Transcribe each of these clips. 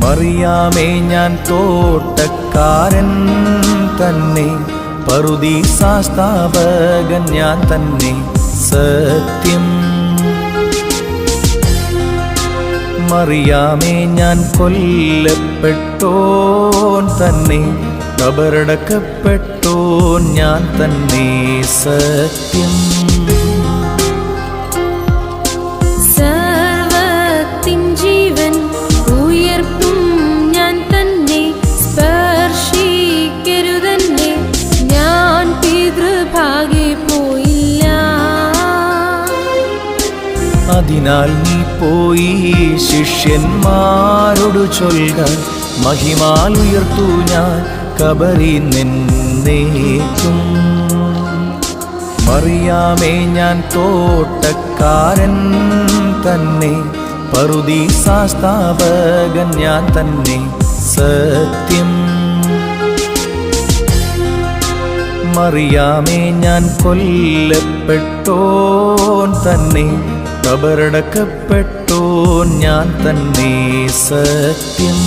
മറിയാമേ ഞാൻ തോട്ടക്കാരൻ തന്നെ, പറുദീസാസ്ഥാപകൻ ഞാൻ തന്നെ സത്യം. മറിയാമേ ഞാൻ കൊല്ലപ്പെട്ടോൻ തന്നെ, കബറടക്കപ്പെട്ടോൻ ഞാൻ തന്നെ സത്യം. സർവ്വത്തിൻ ജീവൻ ഉയർപ്പും ഞാൻ തന്നെ, സ്പർശിക്കരുതെന്നെ ഞാൻ പിതൃഭാഗെ പോയില്ല. അതിനാൽ നീ പോയി ശിഷ്യന്മാരോടു ചൊൽക, മഹിമാൽ ഉയർത്തു ഞാൻ കബറിൽ നിന്നേക്കും. മറിയാമേ ഞാൻ തോട്ടക്കാരൻ തന്നെ, പറുദീസാസ്ഥാപകൻ ഞാൻ തന്നെ സത്യം. മറിയാമേ ഞാൻ കൊല്ലപ്പെട്ടോൻ തന്നെ, കബറടക്കപ്പെട്ടോൻ ഞാൻ തന്നെ സത്യം.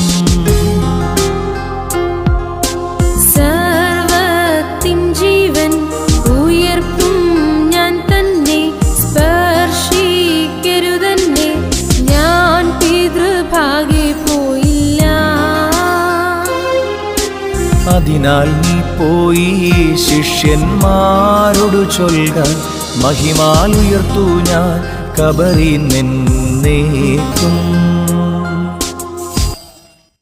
സർവ്വത്തിൻ ജീവൻ ഉയർപ്പും ഞാൻ തന്നെ, സ്പർശിക്കരുതെന്നെ ഞാൻ പിതൃഭാഗെ പോയില്ല. അതിനാൽ നീ പോയി ശിഷ്യന്മാരോടു ചൊൽക, മഹിമാൽ ഉയർത്തു ഞാൻ കബറിൽ നിന്നേക്കും.